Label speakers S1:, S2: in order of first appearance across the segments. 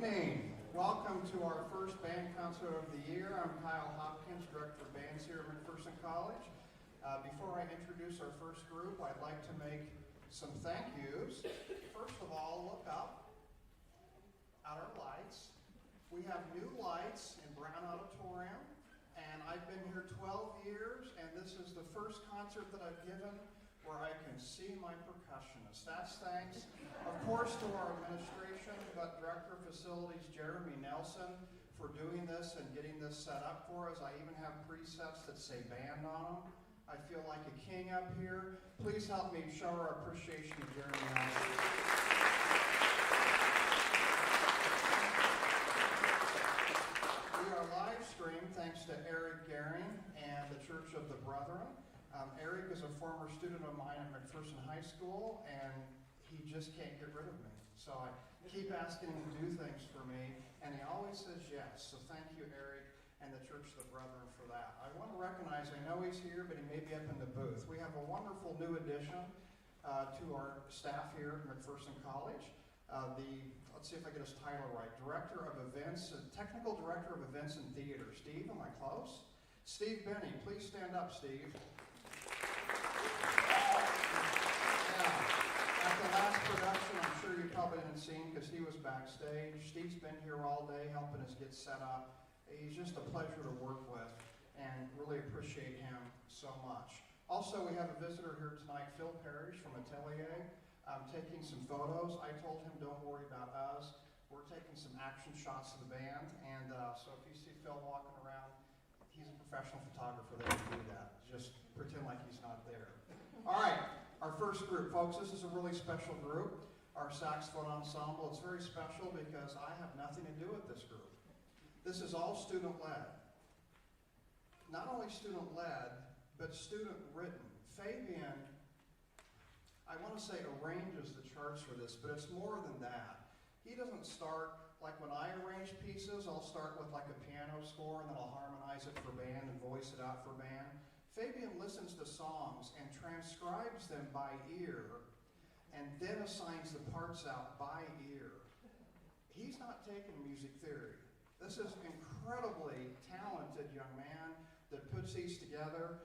S1: evening. Welcome to our first band concert of the year. I'm Kyle Hopkins, Director of Bands here at McPherson College. Before I introduce our first group, I'd like to make some thank yous. First of all, look up at our lights. We have new lights in Brown Auditorium, and I've been here 12 years, and this is the first concert that I've given where I can see my percussionist. That's thanks, of course, to our administration, but Director of Facilities Jeremy Nelson for doing this and getting this set up for us. I even have presets that say band on them. I feel like a king up here. Please help me show our appreciation to Jeremy Nelson. We are live streamed thanks to Eric Garing and the Church of the Brethren. Eric is a former student of mine at McPherson High School, and he just can't get rid of me. So I keep asking him to do things for me, and he always says yes. So thank you, Eric, and the Church of the Brethren for that. I want to recognize, I know he's here, but he may be up in the booth. We have a wonderful new addition to our staff here at McPherson College. Let's see if I get his title right. Technical Director of Events and Theater. Steve, am I close? Steve Benny, please stand up, Steve. At the last production, I'm sure you probably didn't see him because he was backstage. Steve's been here all day helping us get set up. He's just a pleasure to work with and really appreciate him so much. Also, we have a visitor here tonight, Phil Parrish from Atelier, taking some photos. I told him, don't worry about us. We're taking some action shots of the band, and so if you see Phil walking around, he's a professional photographer that can do that. Just pretend like he's not there. All right, our first group, folks, this is a really special group, our saxophone ensemble. It's very special because I have nothing to do with this group. This is all student-led. Not only student-led, but student-written. Fabian, I want to say arranges the charts for this, but it's more than that. He doesn't start, like when I arrange pieces, I'll start with like a piano score and then I'll harmonize it for band and voice it out for band. Fabian listens to songs and transcribes them by ear and then assigns the parts out by ear. He's not taking music theory. This is an incredibly talented young man that puts these together.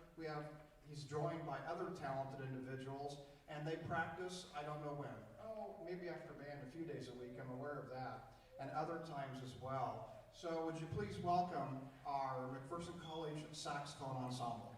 S1: He's joined by other talented individuals, and they practice, I don't know when. Oh, maybe after band a few days a week, I'm aware of that, and other times as well. So would you please welcome our McPherson College Saxophone Ensemble.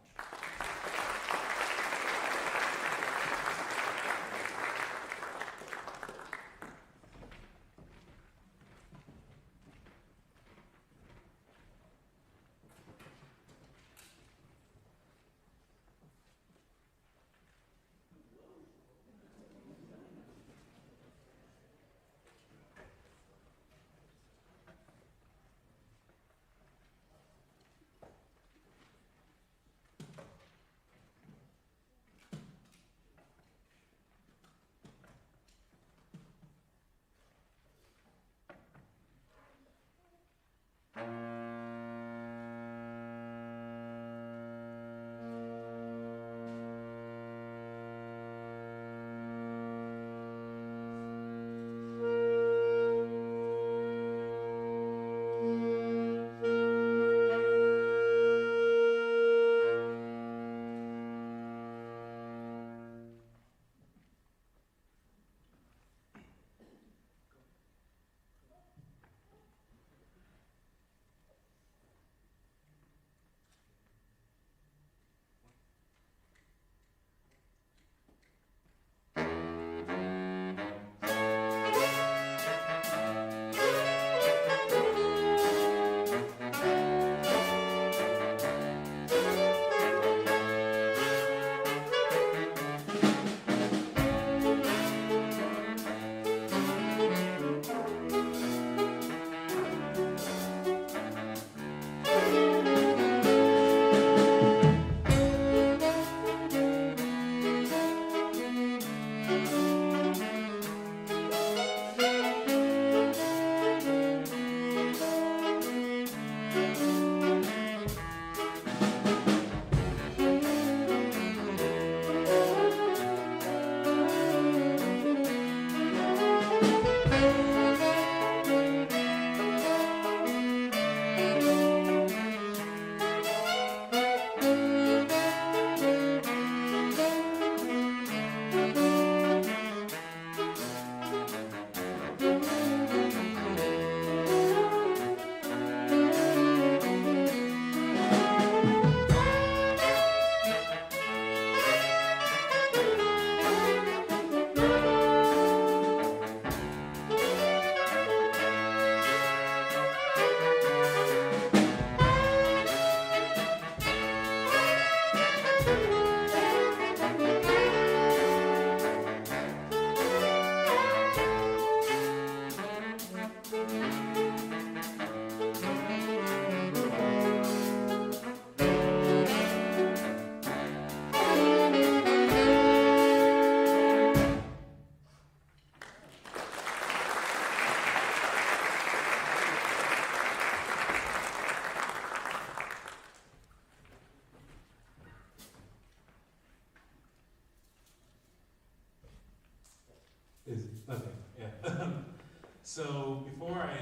S2: So before I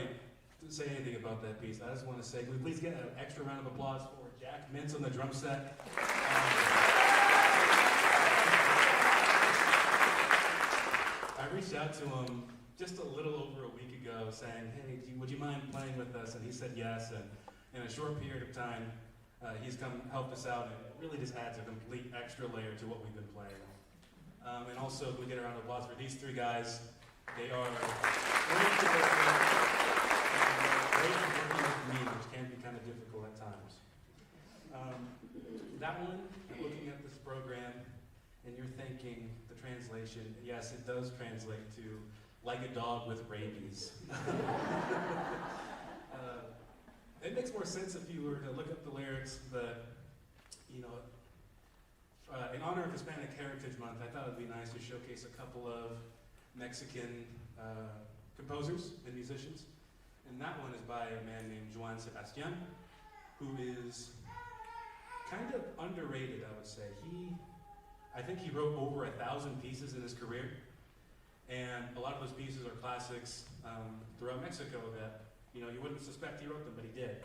S2: say anything about that piece, I just want to say, can we please get an extra round of applause for Jack Mintz on the drum set? I reached out to him just a little over a week ago saying, hey, would you mind playing with us? And he said yes, and in a short period of time, he's come help us out, and it really just adds a complete extra layer to what we've been playing. And also, we get a round of applause for these three guys. They are great to work with me, which can be kind of difficult at times. That one, looking at this program, and you're thinking, the translation, yes, it does translate to like a dog with rabies. It makes more sense if you were to look up the lyrics, but, you know, in honor of Hispanic Heritage Month, I thought it would be nice to showcase a couple of Mexican composers and musicians. And that one is by a man named Joan Sebastian, who is kind of underrated, I would say. I think he wrote over 1,000 pieces in his career, and a lot of those pieces are classics throughout Mexico that, you know, you wouldn't suspect he wrote them, but he did.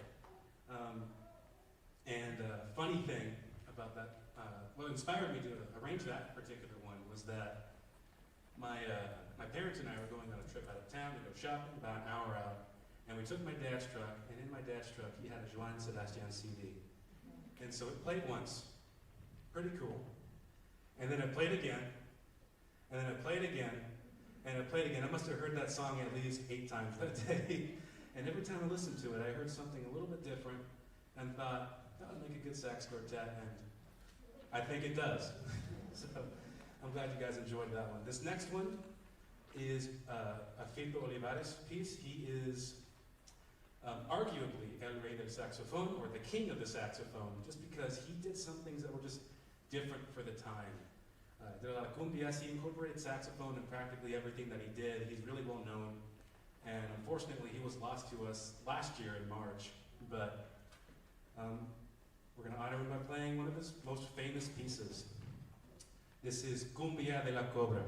S2: Funny thing about that, what inspired me to arrange that particular one was that my parents and I were going on a trip out of town to go shopping, about an hour out, and we took my dad's truck, and in my dad's truck he had a Joan Sebastian CD. And so it played once, pretty cool, and then it played again, and then it played again, and it played again. I must have heard that song at least 8 times that day, and every time I listened to it, I heard something a little bit different, and thought, that would make a good sax quartet, and I think it does. So I'm glad you guys enjoyed that one. This next one is a Fito Olivares piece. He is arguably El Rey del Saxophone, or the king of the saxophone, just because he did some things that were just different for the time. Did a lot of cumbias. He incorporated saxophone in practically everything that he did. He's really well known, and unfortunately he was lost to us last year in March, but we're going to honor him by playing one of his most famous pieces. This is Cumbia de la Cobra.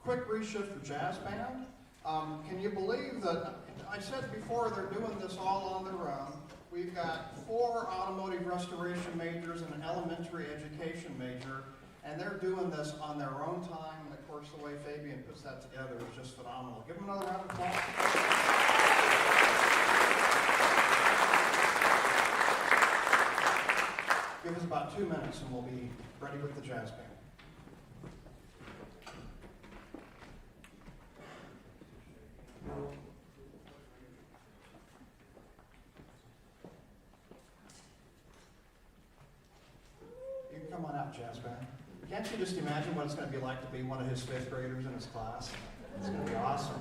S1: quick reshift for jazz band. Can you believe that I said before they're doing this all on their own? We've got 4 automotive restoration majors and an elementary education major, and they're doing this on their own time. And of course, the way Fabian puts that together is just phenomenal. Give them another round of applause. Give us about 2 minutes and we'll be ready with the jazz band. You can come on out, jazz band. Can't you just imagine what it's going to be like to be one of his 5th graders in his class? It's going to be awesome.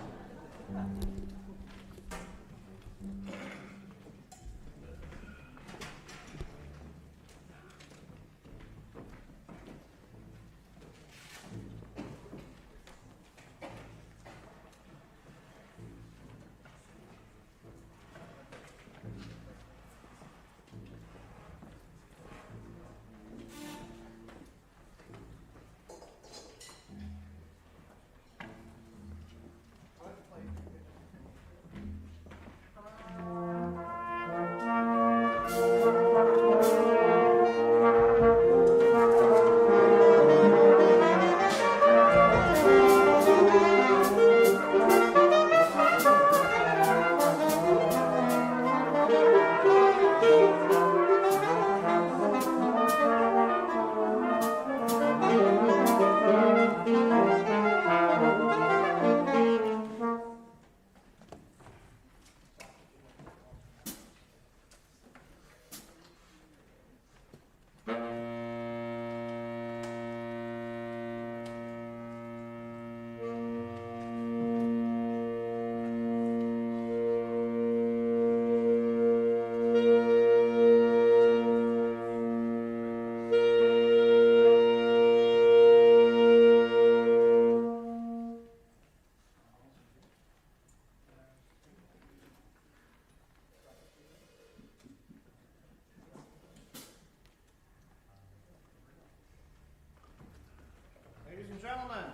S1: Ladies and gentlemen,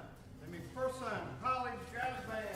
S1: the McPherson College Jazz Band.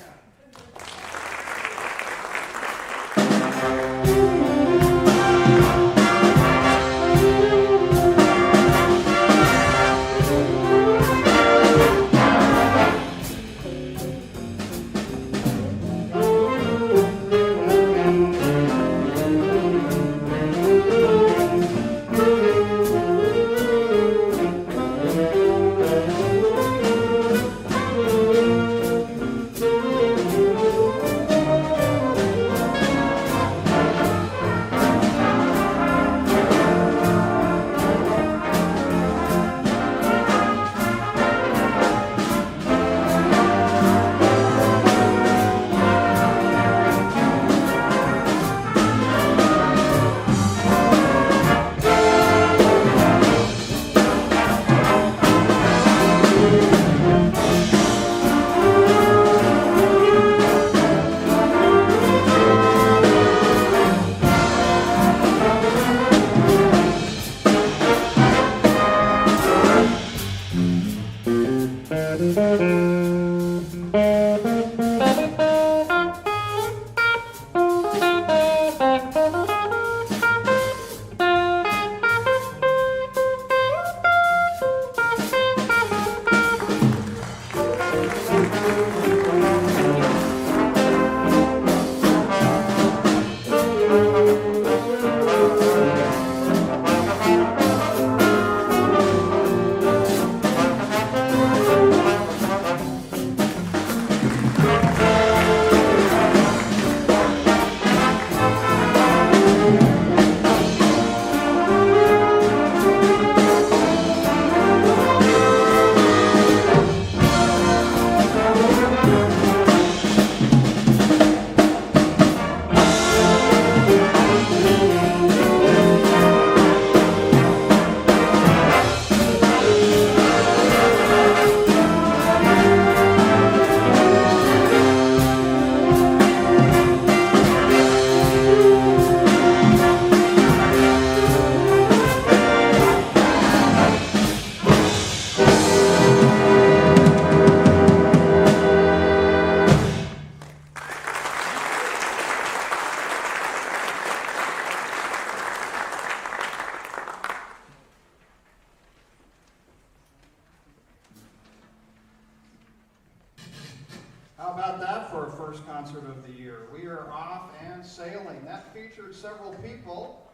S1: How about that for a first concert of the year? We are off and sailing. That featured several people.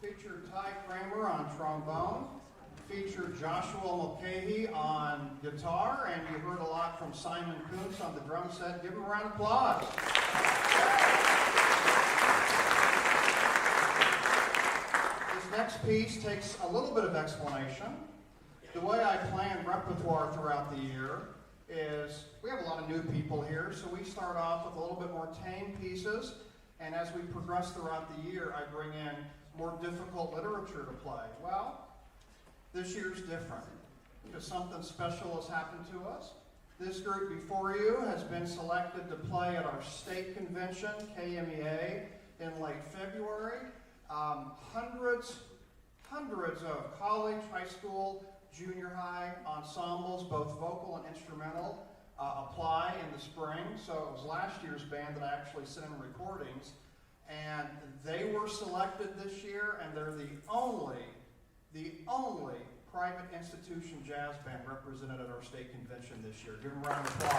S1: Featured Ty Kramer on trombone. Featured Joshua Mulcahy on guitar. And you heard a lot from Simon Kuntz on the drum set. Give him a round of applause. This next piece takes a little bit of explanation. The way I plan repertoire throughout the year is we have a lot of new people here, so we start off with a little bit more tame pieces, and as we progress throughout the year, I bring in more difficult literature to play. Well, this year's different because something special has happened to us. This group before you has been selected to play at our state convention, KMEA, in late February. Hundreds of college, high school, junior high ensembles, both vocal and instrumental, apply in the spring. So it was last year's band that I actually sent in recordings, and they were selected this year, and they're the only private institution jazz band represented at our state convention this year. Give them a round of applause.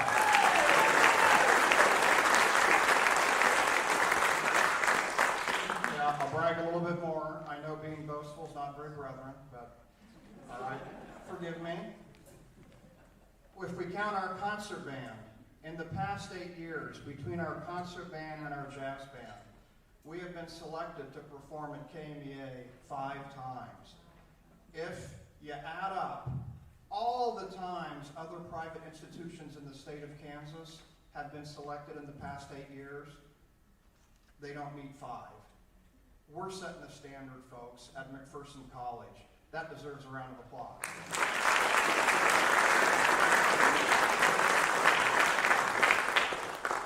S1: Yeah, I'll brag a little bit more. I know being boastful is not very brethren, but all right, forgive me. If we count our concert band, in the past 8 years, between our concert band and our jazz band, we have been selected to perform at KMEA 5 times. If you add up all the times other private institutions in the state of Kansas have been selected in the past 8 years, they don't meet 5. We're setting the standard, folks, at McPherson College. That deserves a round of applause.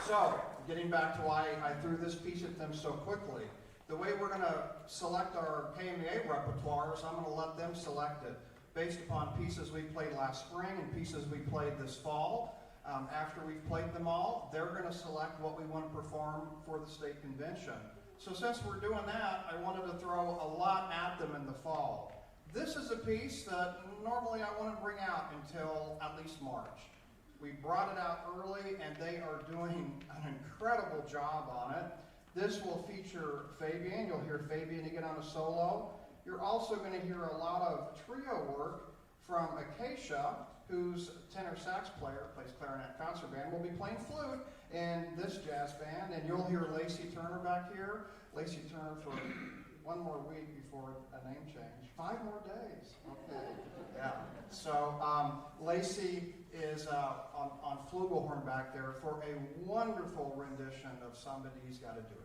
S1: So, getting back to why I threw this piece at them so quickly, the way we're going to select our KMEA repertoire is I'm going to let them select it based upon pieces we played last spring and pieces we played this fall. After we've played them all, they're going to select what we want to perform for the state convention. So since we're doing that, I wanted to throw a lot at them in the fall. This is a piece that normally I wouldn't bring out until at least March. We brought it out early, and they are doing an incredible job on it. This will feature Fabian. You'll hear Fabian again on a solo. You're also going to hear a lot of trio work from Acacia, who's a tenor sax player, plays clarinet concert band, will be playing flute in this jazz band, and you'll hear Lacey Turner back here. Lacey Turner for one more week before a name change. 5 more days. Okay. Yeah. So Lacey is on flugelhorn back there for a wonderful rendition of Somebody's Gotta Do It.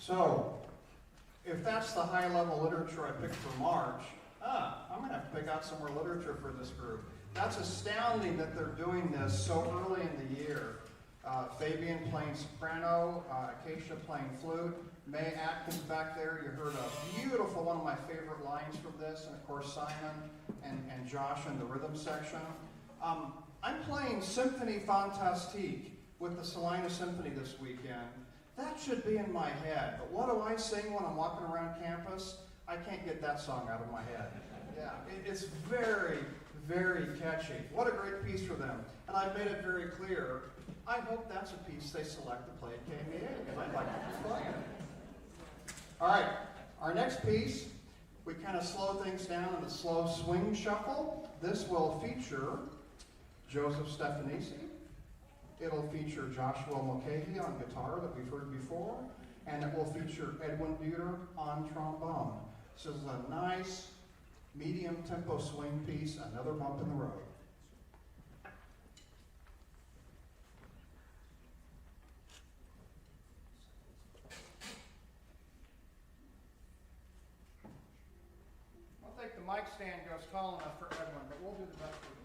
S1: So, if that's the high-level literature I picked for March, I'm going to have to pick out some more literature for this group. That's astounding that they're doing this so early in the year. Fabian playing soprano, Acacia playing flute, May Atkins back there. You heard a beautiful, one of my favorite lines from this, and of course Simon and Josh in the rhythm section. I'm playing Symphonie Fantastique with the Salina Symphony this weekend. That should be in my head, but what do I sing when I'm walking around campus? I can't get that song out of my head. Yeah, it's very, very catchy. What a great piece for them. And I've made it very clear, I hope that's a piece they select to play at KMEA, because I'd like to keep playing it. All right, our next piece, we kind of slow things down in the slow swing shuffle. This will feature Joseph Stefanisi. It'll feature Joshua Mulcahy on guitar that we've heard before, and it will feature Edwin Buter on trombone. This is a nice, medium tempo swing piece, another bump in the road. I think the mic stand goes tall enough for Edwin, but we'll do the best we can.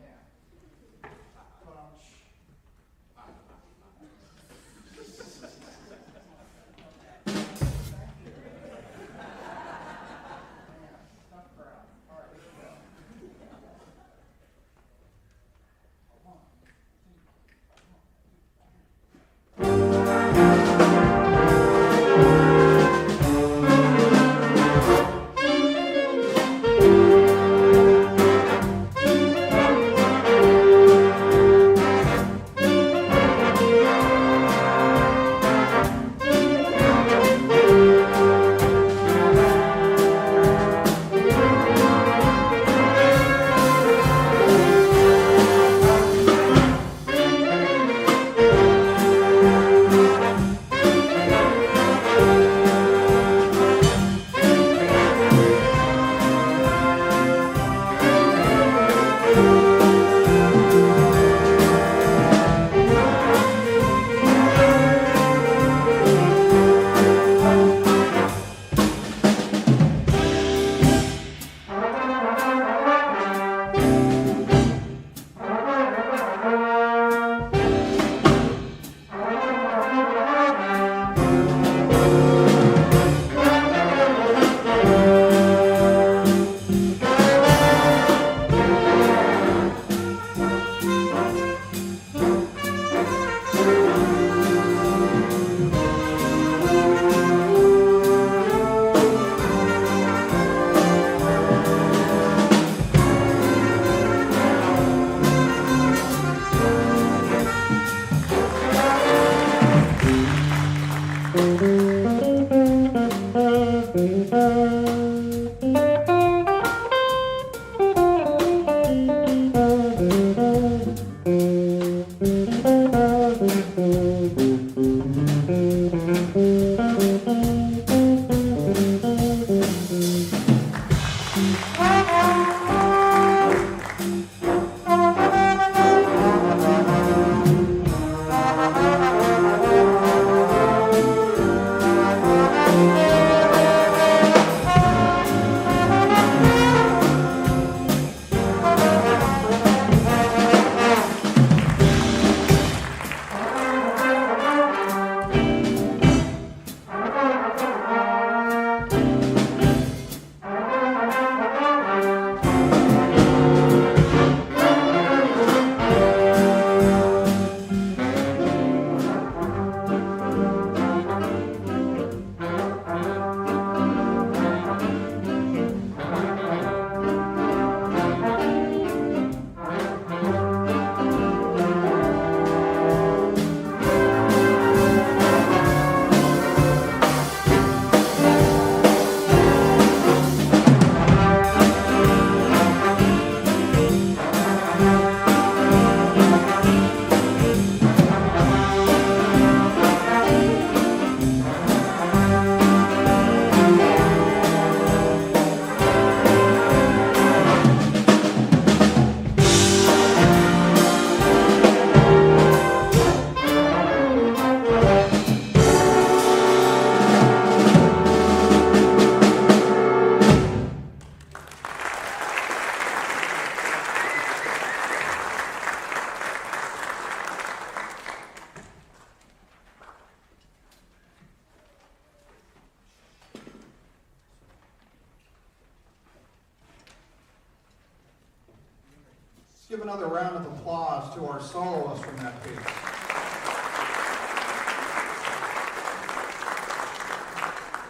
S1: give another round of applause to our soloist from that piece.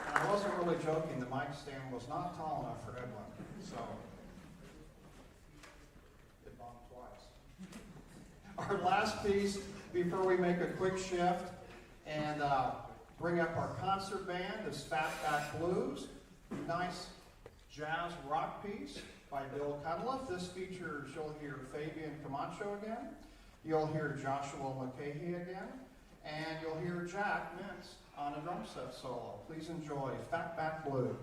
S1: And I wasn't really joking. The mic stand was not tall enough for Edwin, so it bombed twice. Our last piece, before we make a quick shift and bring up our concert band, is Fatback Blues. Nice jazz rock piece by Bill Cudliffe. This features, you'll hear Fabian Camacho again, you'll hear Joshua McCahey again, and you'll hear Jack Mintz on a drum set solo. Please enjoy Fatback Blues.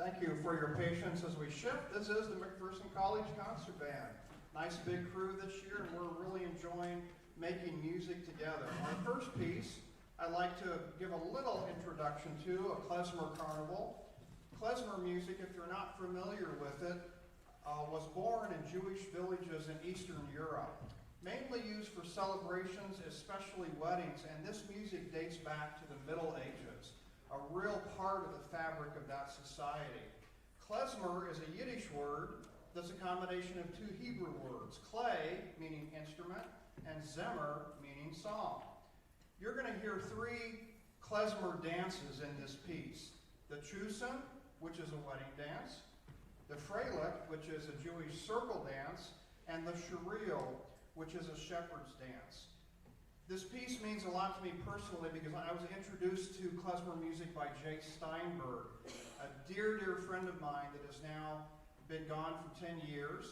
S1: Thank you for your patience as we shift. This is the McPherson College Concert Band. Nice big crew this year, and we're really enjoying making music together. Our first piece, I'd like to give a little introduction to a klezmer carnival. Klezmer music, if you're not familiar with it, was born in Jewish villages in Eastern Europe, mainly used for celebrations, especially weddings, and this music dates back to the Middle Ages, a real part of the fabric of that society. Klezmer is a Yiddish word that's a combination of two Hebrew words, klei, meaning instrument, and zemer, meaning song. You're going to hear three klezmer dances in this piece. The chusen, which is a wedding dance, the freilich, which is a Jewish circle dance, and the shiril, which is a shepherd's dance. This piece means a lot to me personally because I was introduced to klezmer music by Jay Steinberg, a dear, dear friend of mine that has now been gone for 10 years.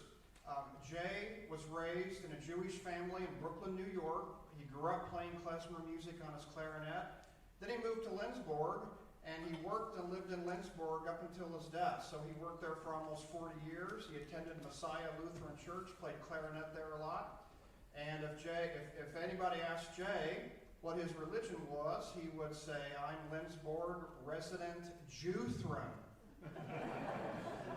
S1: Jay was raised in a Jewish family in Brooklyn, New York. He grew up playing klezmer music on his clarinet. Then he moved to Lindsborg, and he worked and lived in Lindsborg up until his death. So he worked there for almost 40 years. He attended Messiah Lutheran Church, played clarinet there a lot. And if anybody asked Jay what his religion was, he would say, "I'm Lindsborg resident Jewthran."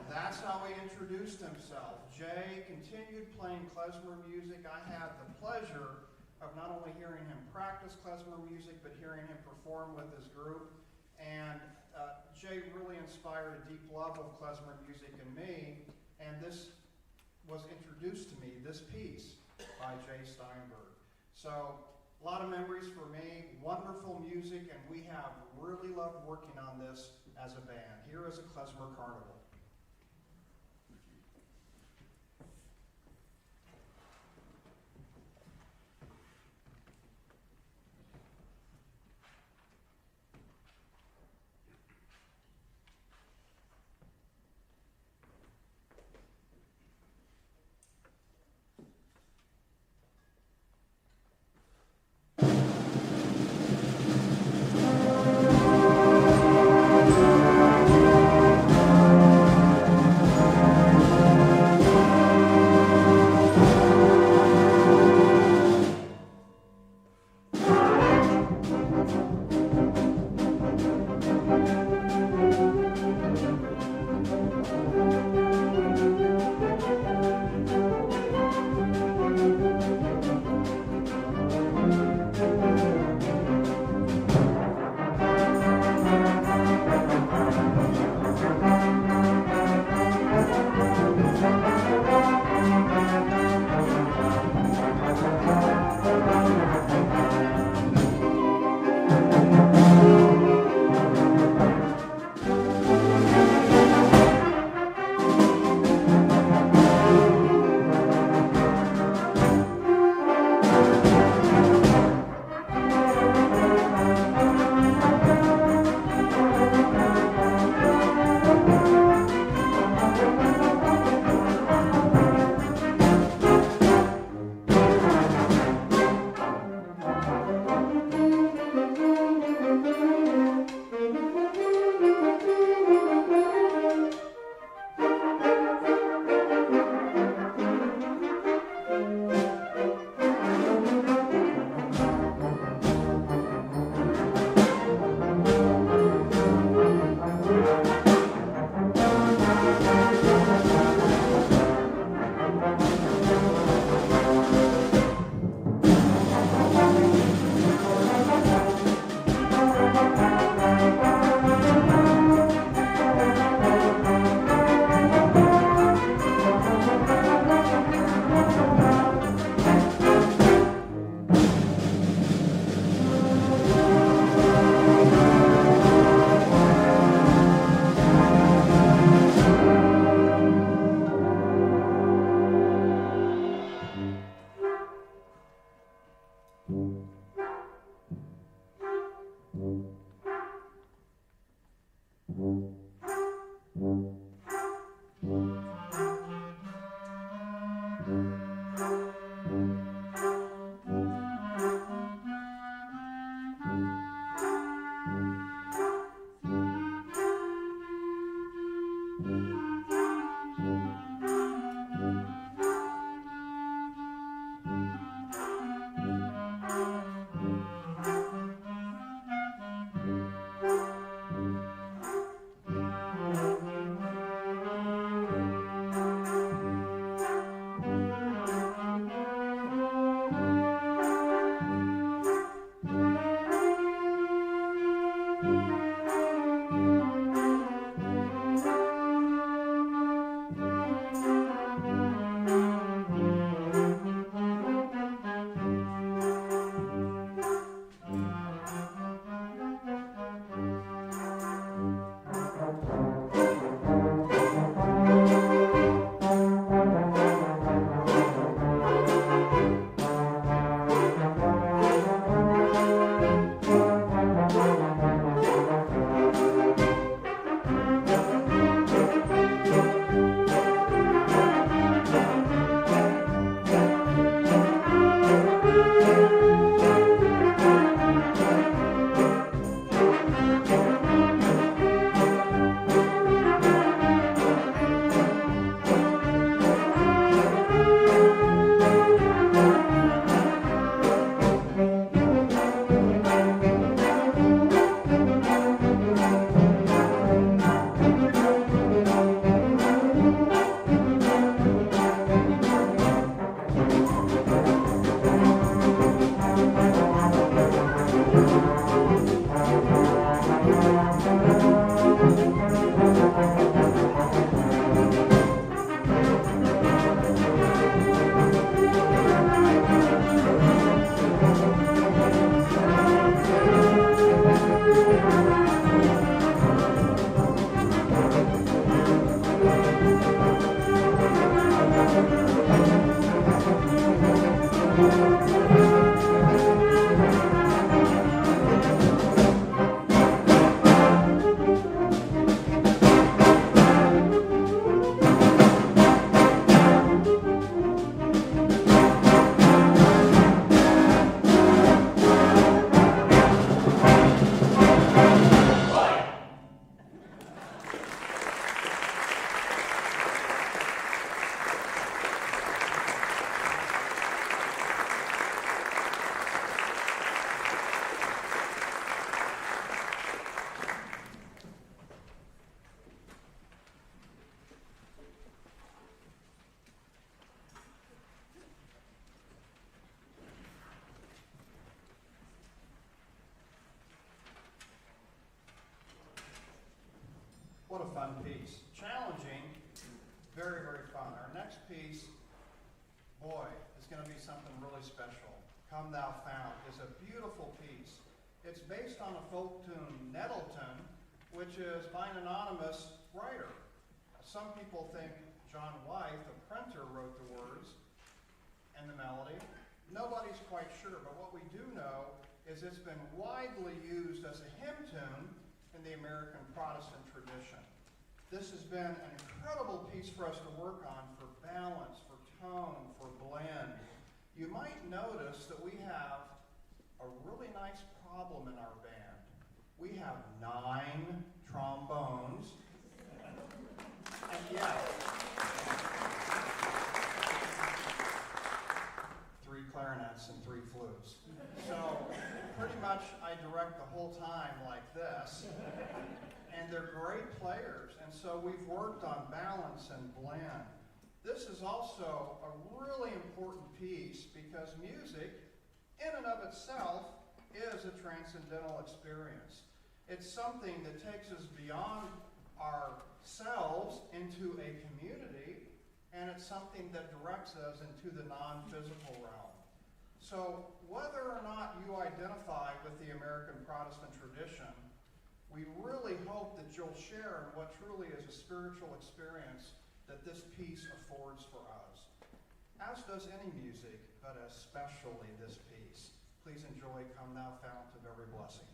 S1: That's how he introduced himself. Jay continued playing klezmer music. I had the pleasure of not only hearing him practice klezmer music, but hearing him perform with his group. And Jay really inspired a deep love of klezmer music in me, and this was introduced to me, this piece, by Jay Steinberg. So, a lot of memories for me, wonderful music, and we have really loved working on this as a band. Here is a klezmer carnival. What a fun piece. Challenging, very, very fun. Our next piece, boy, is going to be something really special. Come Thou Fount is a beautiful piece. It's based on a folk tune, Nettleton, which is by an anonymous writer. Some people think John White, the printer, wrote the words and the melody. Nobody's quite sure, but what we do know is it's been widely used as a hymn tune in the American Protestant tradition. This has been an incredible piece for us to work on for balance, for tone, for blend. You might notice that we have a really nice problem in our band. We have 9 trombones, and yet 3 clarinets and 3 flutes. So pretty much I direct the whole time like this, and they're great players, and so we've worked on balance and blend. This is also a really important piece because music, in and of itself, is a transcendental experience. It's something that takes us beyond ourselves into a community, and it's something that directs us into the non-physical realm. So whether or not you identify with the American Protestant tradition, we really hope that you'll share in what truly is a spiritual experience that this piece affords for us. As does any music, but especially this piece. Please enjoy Come Thou Fount of Every Blessing.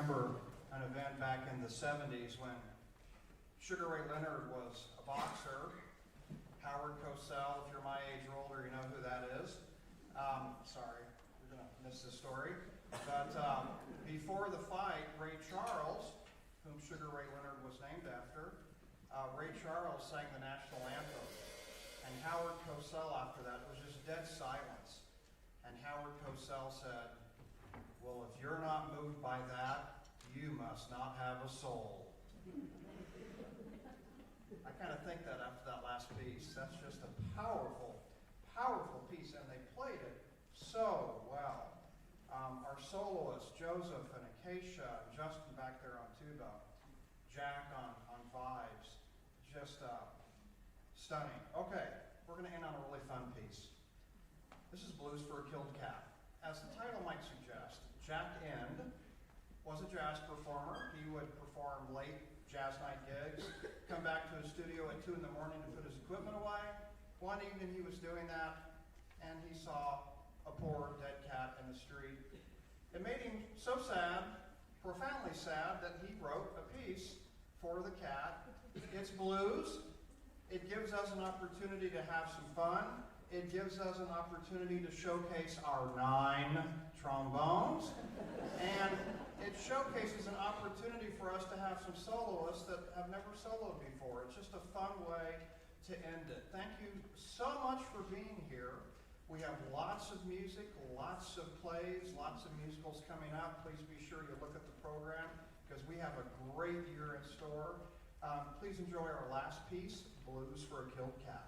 S1: remember an event back in the 70s when Sugar Ray Leonard was a boxer. Howard Cosell, if you're my age or older, you know who that is. Sorry, you're going to miss this story. But before the fight, Ray Charles, whom Sugar Ray Leonard was named after, Ray Charles sang the national anthem. And Howard Cosell, after that, was just dead silence. And Howard Cosell said, "Well, if you're not moved by that, you must not have a soul." I kind of think that after that last piece, that's just a powerful, powerful piece, and they played it so well. Our soloists, Joseph and Acacia, and Justin back there on tuba, Jack on vibes, just stunning. Okay, we're going to end on a really fun piece. This is Blues for a Killed Cat. As the title might suggest, Jack End was a jazz performer. He would perform late jazz night gigs, come back to his studio at 2 in the morning to put his equipment away. One evening he was doing that, and he saw a poor dead cat in the street. It made him so sad, profoundly sad, that he wrote a piece for the cat. It's blues. It gives us an opportunity to have some fun. It gives us an opportunity to showcase our 9 trombones. And it showcases an opportunity for us to have some soloists that have never soloed before. It's just a fun way to end it. Thank you so much for being here. We have lots of music, lots of plays, lots of musicals coming up. Please be sure you look at the program because we have a great year in store. Please enjoy our last piece, Blues for a Killed Cat.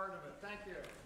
S1: part of it. Thank you.